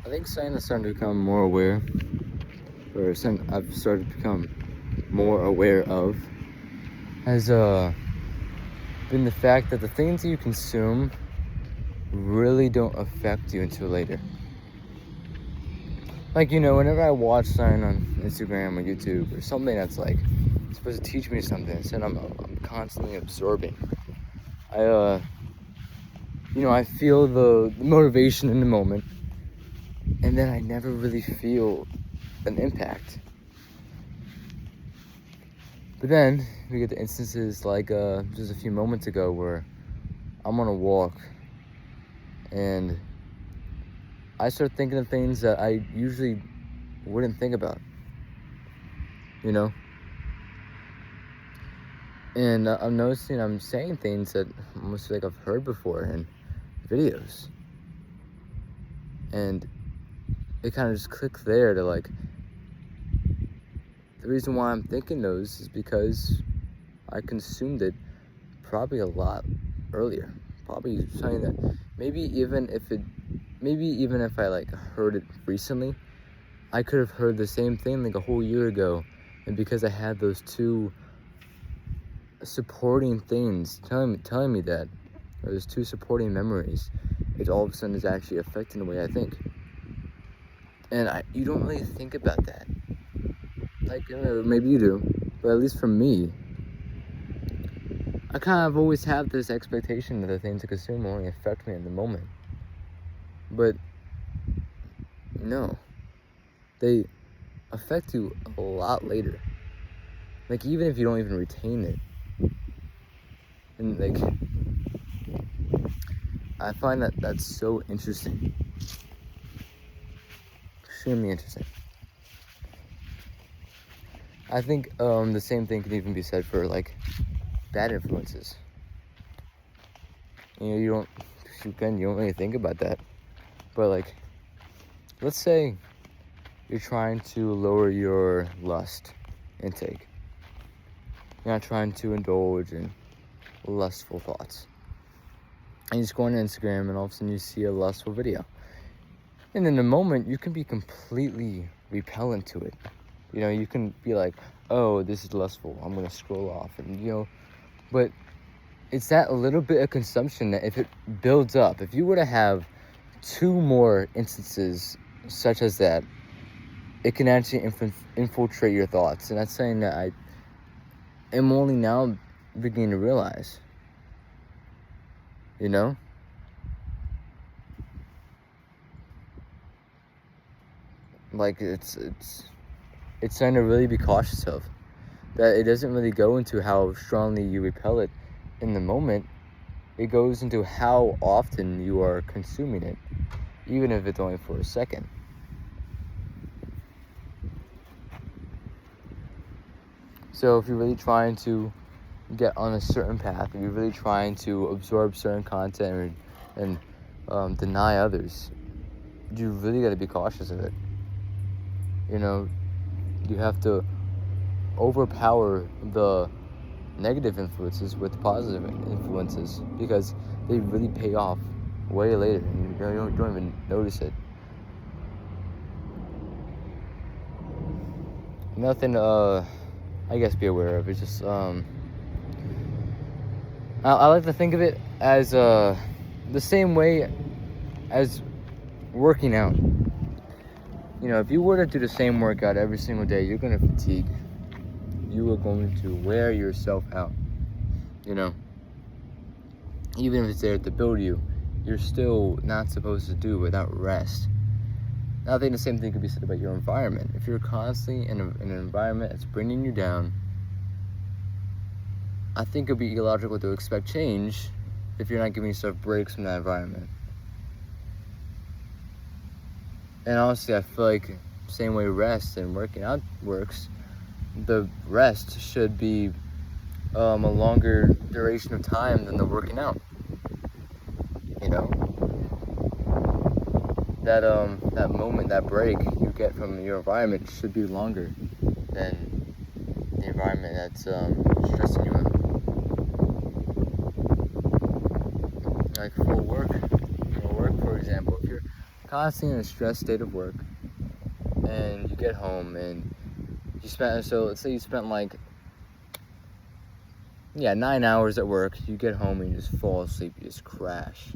I think something I'm starting to become more aware, or something I've started to become more aware of, has been the fact that the things that you consume really don't affect you until later. Like, whenever I watch something on Instagram or YouTube or something that's like supposed to teach me something, instead I'm constantly absorbing. I feel the motivation in the moment, and then I never really feel an impact. But then we get the instances like just a few moments ago where I'm on a walk and I start thinking of things that I usually wouldn't think about, and I'm noticing I'm saying things that almost like I've heard before in videos, and it kind of just clicks there to like, the reason why I'm thinking those is because I consumed it probably a lot earlier. Probably something that maybe even if I like heard it recently, I could have heard the same thing like a whole year ago, and because I had those two supporting things telling me that, or those two supporting memories, it all of a sudden is actually affecting the way I think. And you don't really think about that. Like, maybe you do, but at least for me, I kind of always have this expectation that the things I consume only affect me in the moment. But no, they affect you a lot later. Like, even if you don't even retain it. And like, I find that that's so interesting. Extremely interesting. I think the same thing can even be said for like bad influences. You don't really think about that. But like, let's say you're trying to lower your lust intake. You're not trying to indulge in lustful thoughts. And you just go on Instagram and all of a sudden you see a lustful video. And in the moment, you can be completely repellent to it. You can be like, oh, this is lustful, I'm going to scroll off. And, but it's that little bit of consumption that if it builds up, if you were to have 2 more instances such as that, it can actually infiltrate your thoughts. And that's something that I am only now beginning to realize. Like, it's something to really be cautious of. That it doesn't really go into how strongly you repel it in the moment. It goes into how often you are consuming it, even if it's only for a second. So if you're really trying to get on a certain path, if you're really trying to absorb certain content and deny others, you really got to be cautious of it. You have to overpower the negative influences with positive influences, because they really pay off way later and you don't even notice it. Nothing I guess be aware of. It's just I like to think of it as the same way as working out. If you were to do the same workout every single day, you're going to fatigue. You are going to wear yourself out. Even if it's there to build you, you're still not supposed to do without rest. Now, I think the same thing could be said about your environment. If you're constantly in an environment that's bringing you down, I think it would be illogical to expect change if you're not giving yourself breaks from that environment. And honestly, I feel like same way rest and working out works, the rest should be a longer duration of time than the working out. That moment, that break you get from your environment should be longer than the environment that's stressing you out. Like for work, for example, if you're constantly in a stressed state of work, and you get home and let's say you spent like 9 hours at work. You get home and you just fall asleep, you just crash.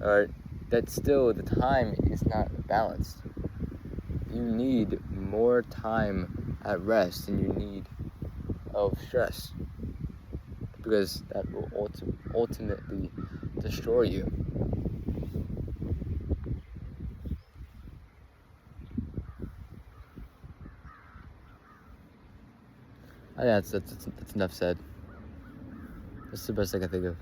Alright, that's still, the time is not balanced. You need more time at rest than you need of stress, because that will ultimately destroy you. I think that's enough said. That's the best I can think of.